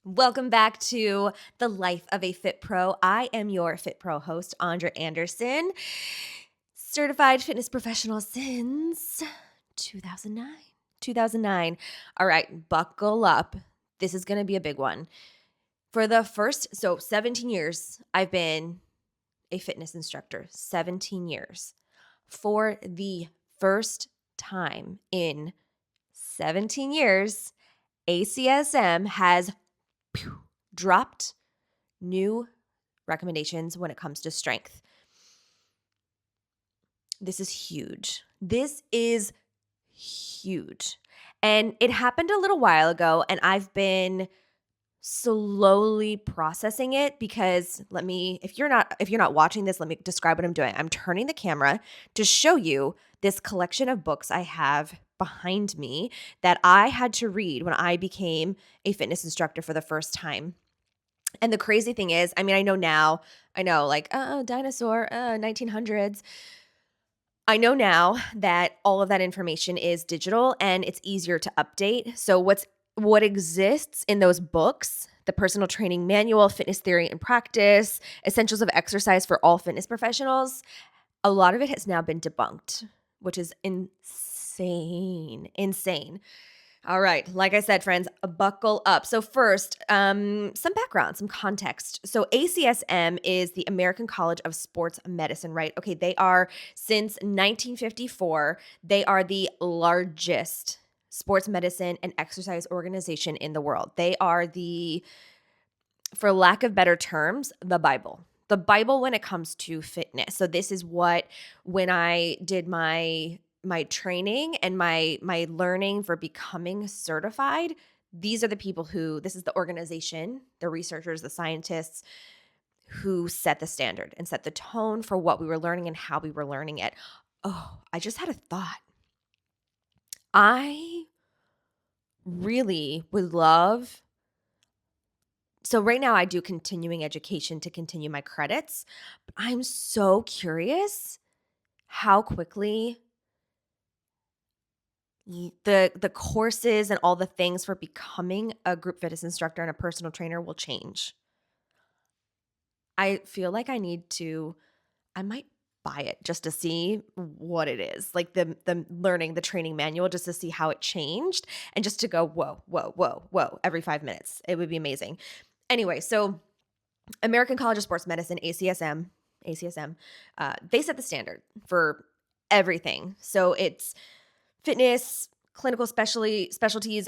Welcome back to The Life of a Fit Pro. I am your Fit Pro host, Andrea Anderson, certified fitness professional since 2009. 2009. All right, buckle up. This is going to be a big one. For the 17 years, I've been a fitness instructor. 17 years. For the first time in 17 years, ACSM has dropped new recommendations when it comes to strength. This is huge. This is huge. And it happened a little while ago, and I've been slowly processing it because if you're not watching this, let me describe what I'm doing. I'm turning the camera to show you this collection of books I have behind me that I had to read when I became a fitness instructor for the first time. And the crazy thing is, I know now, dinosaur, 1900s. I know now that all of that information is digital and it's easier to update. So what exists in those books, the personal training manual, fitness theory and practice, essentials of exercise for all fitness professionals, a lot of it has now been debunked, which is insane. All right. Like I said, friends, buckle up. So first, some background, some context. So ACSM is the American College of Sports Medicine, right? Okay. They are, since 1954, they are the largest sports medicine and exercise organization in the world. They are for lack of better terms, the Bible. The Bible when it comes to fitness. So this is when I did my training and my learning for becoming certified, these are the people this is the organization, the researchers, the scientists who set the standard and set the tone for what we were learning and how we were learning it. Oh, I just had a thought. I really would love So right now I do continuing education to continue my credits, but I'm so curious how quickly the courses and all the things for becoming a group fitness instructor and a personal trainer will change. I feel like I might buy it just to see what it is. Like the learning, the training manual, just to see how it changed and just to go, whoa, whoa, whoa, whoa, every 5 minutes. It would be amazing. Anyway, so American College of Sports Medicine, ACSM, they set the standard for everything. So it's fitness, clinical specialties,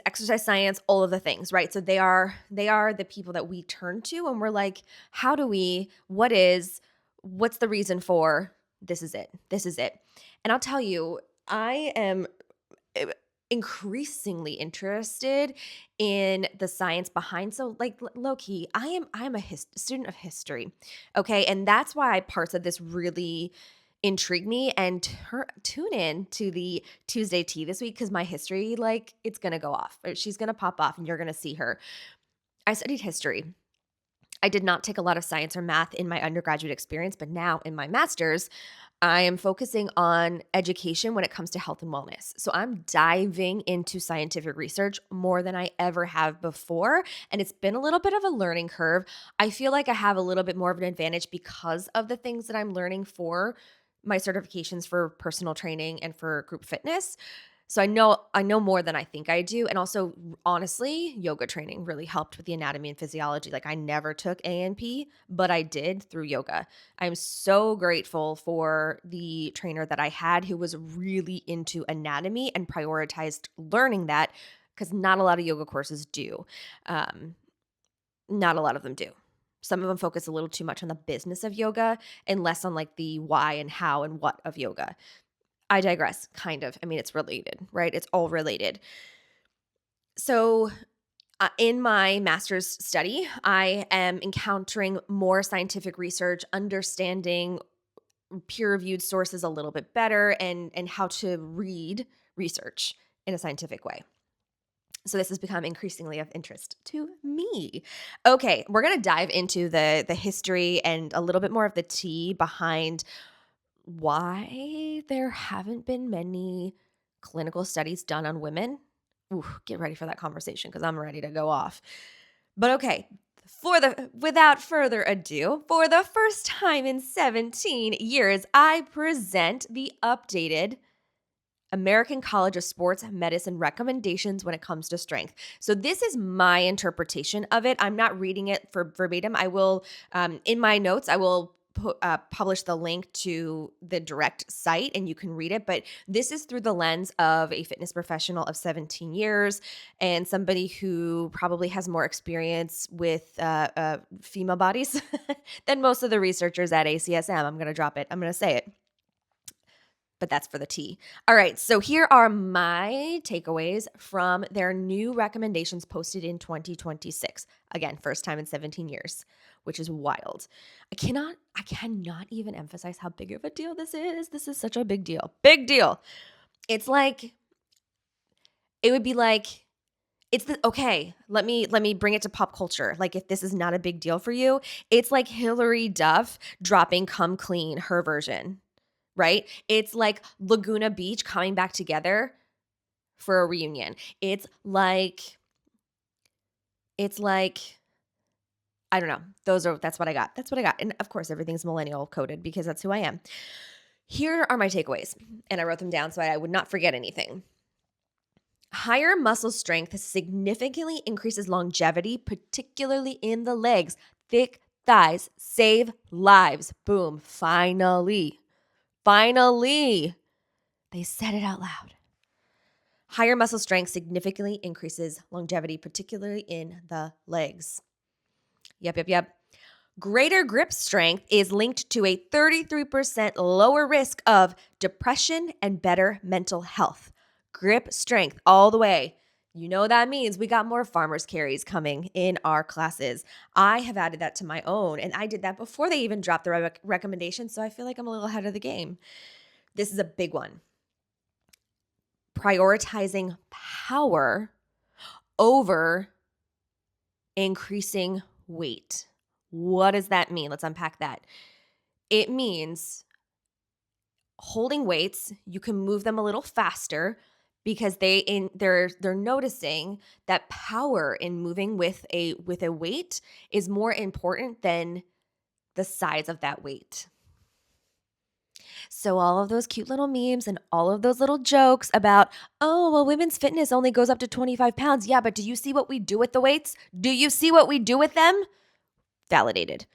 exercise science, all of the things, right? So they are the people that we turn to and we're like, what's the reason for this is it. This is it. And I'll tell you, I am increasingly interested in the science behind. So like low key, I'm a student of history. Okay. And that's why parts of this really intrigue me, and tune in to the Tuesday tea this week because my history, like, it's going to go off. She's going to pop off and you're going to see her. I studied history. I did not take a lot of science or math in my undergraduate experience, but now in my master's, I am focusing on education when it comes to health and wellness. So I'm diving into scientific research more than I ever have before. And it's been a little bit of a learning curve. I feel like I have a little bit more of an advantage because of the things that I'm learning for my certifications for personal training and for group fitness. So I know more than I think I do. And also, honestly, yoga training really helped with the anatomy and physiology. Like, I never took A&P, but I did through yoga. I'm so grateful for the trainer that I had who was really into anatomy and prioritized learning that, because not a lot of yoga courses do. Not a lot of them do. Some of them focus a little too much on the business of yoga and less on like the why and how and what of yoga. I digress, kind of. I mean, it's related, right? It's all related. So, in my master's study, I am encountering more scientific research, understanding peer-reviewed sources a little bit better, and how to read research in a scientific way. So this has become increasingly of interest to me. Okay, we're going to dive into the history and a little bit more of the tea behind why there haven't been many clinical studies done on women. Ooh, get ready for that conversation because I'm ready to go off. But okay, without further ado, for the first time in 17 years, I present the updated American College of Sports Medicine recommendations when it comes to strength. So this is my interpretation of it. I'm not reading it for verbatim. I will, in my notes, I will publish the link to the direct site and you can read it. But this is through the lens of a fitness professional of 17 years and somebody who probably has more experience with female bodies than most of the researchers at ACSM. I'm going to drop it. I'm going to say it, but that's for the tea. All right, so here are my takeaways from their new recommendations posted in 2026. Again, first time in 17 years, which is wild. I cannot even emphasize how big of a deal this is. This is such a big deal. Big deal. It's like, it would be like, okay, let me bring it to pop culture. Like if this is not a big deal for you, it's like Hillary Duff dropping Come Clean, her version. Right? It's like Laguna Beach coming back together for a reunion. It's like I don't know. That's what I got. That's what I got. And of course, everything's millennial coded because that's who I am. Here are my takeaways, and I wrote them down so I would not forget anything. Higher muscle strength significantly increases longevity, particularly in the legs. Thick thighs save lives. Boom. Finally, they said it out loud. Higher muscle strength significantly increases longevity, particularly in the legs. Yep. Greater grip strength is linked to a 33% lower risk of depression and better mental health. Grip strength all the way. You know that means we got more farmers carries coming in our classes. I have added that to my own, and I did that before they even dropped the recommendation, so I feel like I'm a little ahead of the game. This is a big one. Prioritizing power over increasing weight. What does that mean? Let's unpack that. It means holding weights, you can move them a little faster because they're noticing that power in moving with a weight is more important than the size of that weight. So all of those cute little memes and all of those little jokes about, oh, well, women's fitness only goes up to 25 pounds. Yeah, but do you see what we do with the weights? Do you see what we do with them? Validated.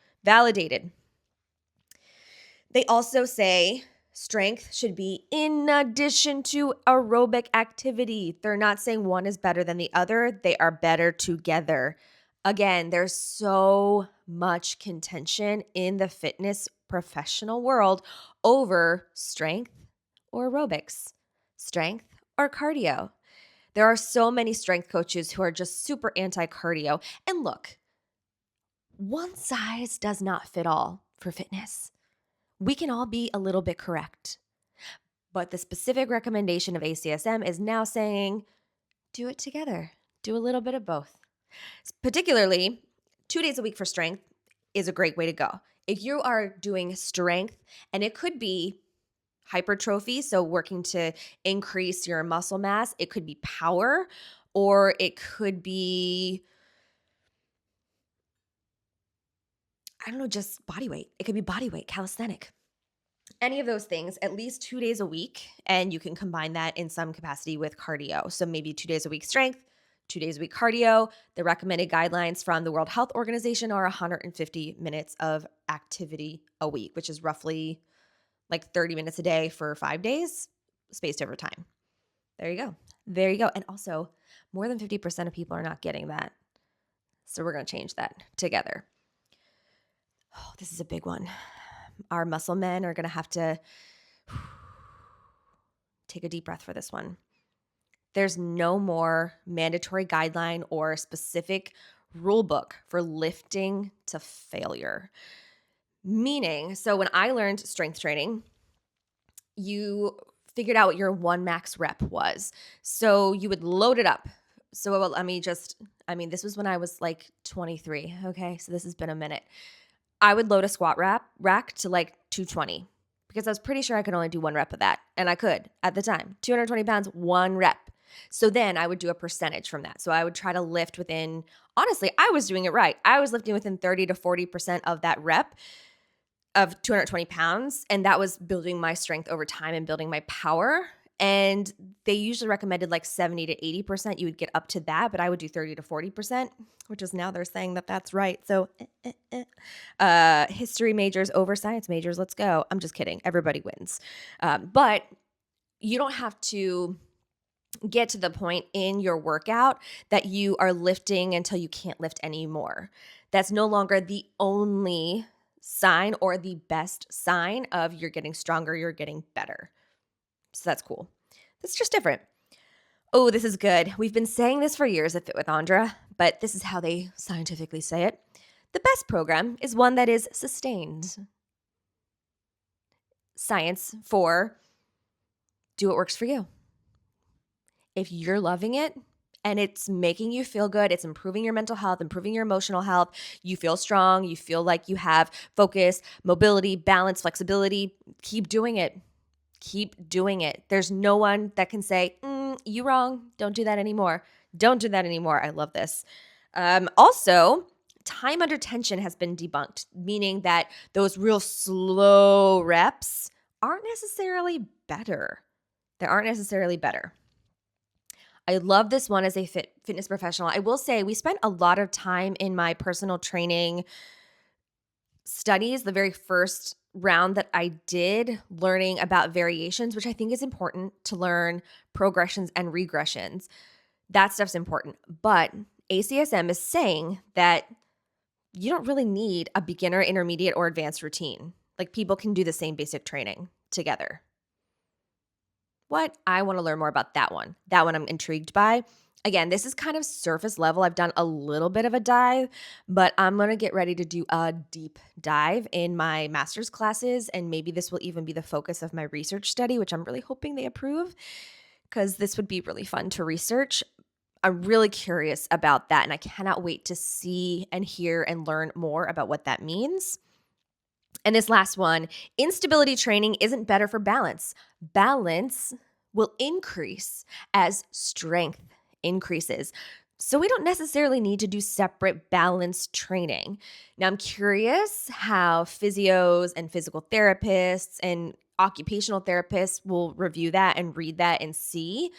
They also say strength should be in addition to aerobic activity. They're not saying one is better than the other. They are better together. Again, there's so much contention in the fitness professional world over strength or aerobics, strength or cardio. There are so many strength coaches who are just super anti-cardio. And look, one size does not fit all for fitness. We can all be a little bit correct. But the specific recommendation of ACSM is now saying, do it together. Do a little bit of both. Particularly, 2 days a week for strength is a great way to go. If you are doing strength, and it could be hypertrophy, so working to increase your muscle mass, it could be power, or it could be, I don't know, just body weight. It could be body weight, calisthenic. Any of those things, at least 2 days a week, and you can combine that in some capacity with cardio. So maybe 2 days a week strength, 2 days a week cardio. The recommended guidelines from the World Health Organization are 150 minutes of activity a week, which is roughly like 30 minutes a day for 5 days, spaced over time. There you go. And also, more than 50% of people are not getting that. So we're going to change that together. Oh, this is a big one. Our muscle men are going to have to take a deep breath for this one. There's no more mandatory guideline or specific rule book for lifting to failure. Meaning, so when I learned strength training, you figured out what your one max rep was. So you would load it up. So this was when I was like 23. Okay. So this has been a minute. I would load a squat rack to like 220 because I was pretty sure I could only do one rep of that. And I could at the time. 220 pounds, one rep. So then I would do a percentage from that. So I would try to lift within, honestly, I was doing it right. I was lifting within 30 to 40% of that rep of 220 pounds. And that was building my strength over time and building my power. And they usually recommended like 70 to 80%. You would get up to that, but I would do 30 to 40%, which is now they're saying that that's right. So history majors over science majors. Let's go. I'm just kidding. Everybody wins. But you don't have to get to the point in your workout that you are lifting until you can't lift anymore. That's no longer the only sign or the best sign of you're getting stronger, you're getting better. So that's cool. That's just different. Oh, this is good. We've been saying this for years at Fit with Andra, but this is how they scientifically say it. The best program is one that is sustained. Science for do what works for you. If you're loving it and it's making you feel good, it's improving your mental health, improving your emotional health, you feel strong, you feel like you have focus, mobility, balance, flexibility, keep doing it. Keep doing it. There's no one that can say, you wrong. Don't do that anymore. Don't do that anymore. I love this. Also, time under tension has been debunked, meaning that those real slow reps aren't necessarily better. They aren't necessarily better. I love this one as a fitness professional. I will say we spent a lot of time in my personal training studies, the very first round that I did, learning about variations, which I think is important to learn progressions and regressions. That stuff's important. But ACSM is saying that you don't really need a beginner, intermediate, or advanced routine. Like people can do the same basic training together. What? I want to learn more about that one. That one I'm intrigued by. Again, this is kind of surface level. I've done a little bit of a dive, but I'm going to get ready to do a deep dive in my master's classes, and maybe this will even be the focus of my research study, which I'm really hoping they approve because this would be really fun to research. I'm really curious about that, and I cannot wait to see and hear and learn more about what that means. And this last one, instability training isn't better for balance. Balance will increase as strength increases. So we don't necessarily need to do separate balance training. Now, I'm curious how physios and physical therapists and occupational therapists will review that and read that and see,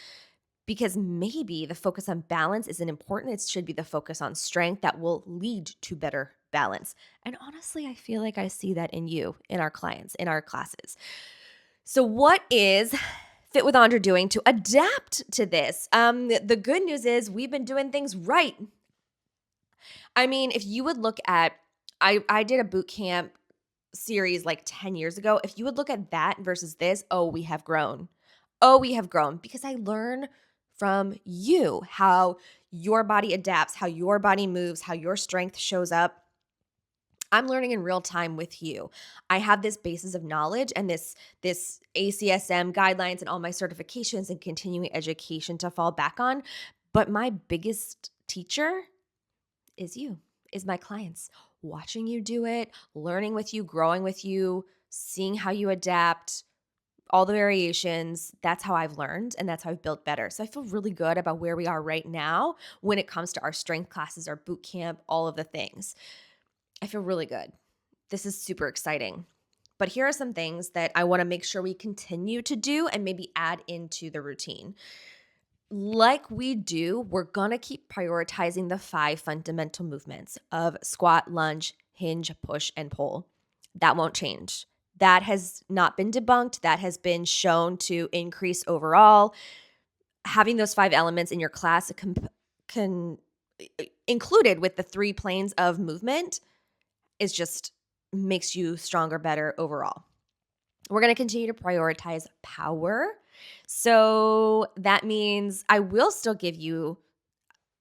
because maybe the focus on balance isn't important. It should be the focus on strength that will lead to better balance. And honestly, I feel like I see that in you, in our clients, in our classes. So what is Fit with Andra doing to adapt to this? The good news is we've been doing things right. I mean, if you would look at, I did a boot camp series like 10 years ago. If you would look at that versus this, we have grown. We have grown because I learn from you how your body adapts, how your body moves, how your strength shows up. I'm learning in real time with you. I have this basis of knowledge and this ACSM guidelines and all my certifications and continuing education to fall back on. But my biggest teacher is you, is my clients. Watching you do it, learning with you, growing with you, seeing how you adapt, all the variations. That's how I've learned and that's how I've built better. So I feel really good about where we are right now when it comes to our strength classes, our boot camp, all of the things. I feel really good. This is super exciting. But here are some things that I want to make sure we continue to do and maybe add into the routine. Like we do, we're going to keep prioritizing the 5 fundamental movements of squat, lunge, hinge, push, and pull. That won't change. That has not been debunked. That has been shown to increase overall. Having those 5 elements in your class included with the 3 planes of movement is just makes you stronger, better overall. We're going to continue to prioritize power. So that means I will still give you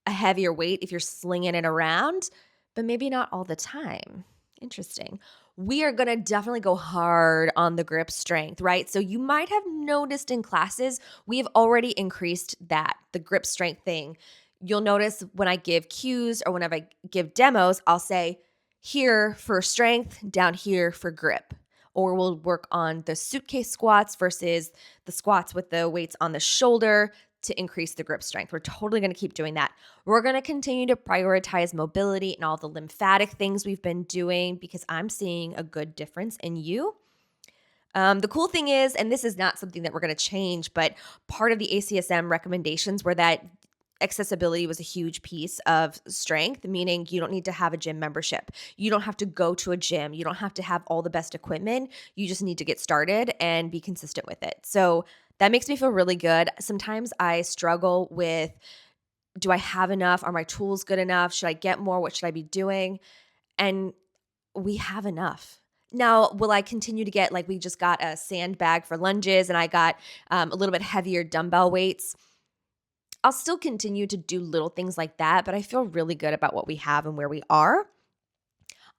a heavier weight if you're slinging it around, but maybe not all the time. Interesting. We are going to definitely go hard on the grip strength, right? So you might have noticed in classes, we have already increased that, the grip strength thing. You'll notice when I give cues or whenever I give demos, I'll say, here for strength, down here for grip. Or we'll work on the suitcase squats versus the squats with the weights on the shoulder. to increase the grip strength. We're totally going to keep doing that. We're going to continue to prioritize mobility and all the lymphatic things we've been doing because I'm seeing a good difference in you. The cool thing is, and this is not something that we're going to change, but part of the ACSM recommendations were that accessibility was a huge piece of strength, meaning you don't need to have a gym membership. You don't have to go to a gym. You don't have to have all the best equipment. You just need to get started and be consistent with it. So that makes me feel really good. Sometimes I struggle with, do I have enough? Are my tools good enough? Should I get more? What should I be doing? And we have enough. Now, will I continue to get, like, we just got a sandbag for lunges and I got a little bit heavier dumbbell weights. I'll still continue to do little things like that, but I feel really good about what we have and where we are.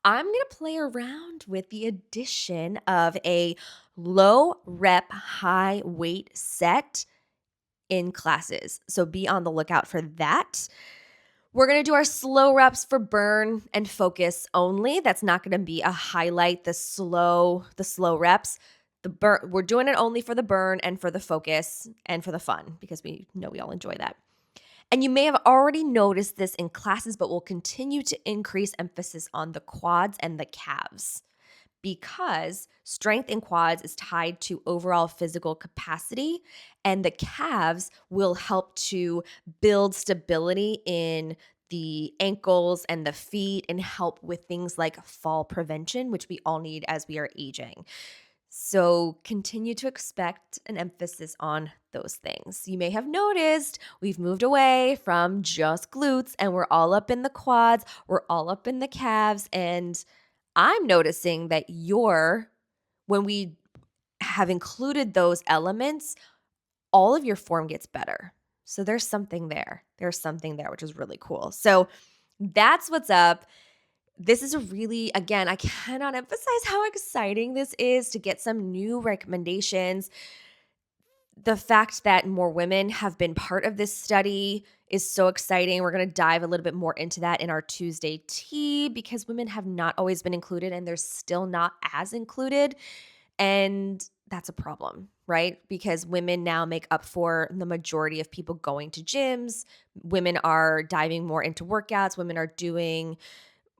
I'm going to play around with the addition of a low rep, high weight set in classes. So be on the lookout for that. We're going to do our slow reps for burn and focus only. That's not going to be a highlight, the slow reps. The burn, we're doing it only for the burn and for the focus and for the fun because we know we all enjoy that. And you may have already noticed this in classes, but we'll continue to increase emphasis on the quads and the calves because strength in quads is tied to overall physical capacity, and the calves will help to build stability in the ankles and the feet and help with things like fall prevention, which we all need as we are aging. So continue to expect an emphasis on those things. You may have noticed we've moved away from just glutes and we're all up in the quads, we're all up in the calves, and I'm noticing that when we have included those elements, all of your form gets better. So there's something there. There's something there, which is really cool. So that's what's up. This is again, I cannot emphasize how exciting this is to get some new recommendations. The fact that more women have been part of this study is so exciting. We're going to dive a little bit more into that in our Tuesday tea because women have not always been included and they're still not as included. And that's a problem, right? Because women now make up for the majority of people going to gyms. Women are diving more into workouts. Women are doing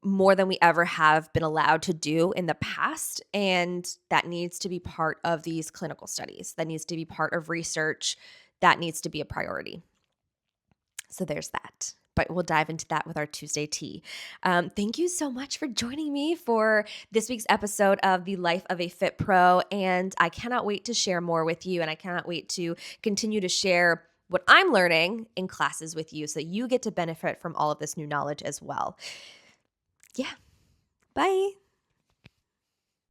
more than we ever have been allowed to do in the past. And that needs to be part of these clinical studies. That needs to be part of research. That needs to be a priority. So there's that. But we'll dive into that with our Tuesday tea. Thank you so much for joining me for this week's episode of The Life of a Fit Pro. And I cannot wait to share more with you. And I cannot wait to continue to share what I'm learning in classes with you so that you get to benefit from all of this new knowledge as well. Yeah. Bye.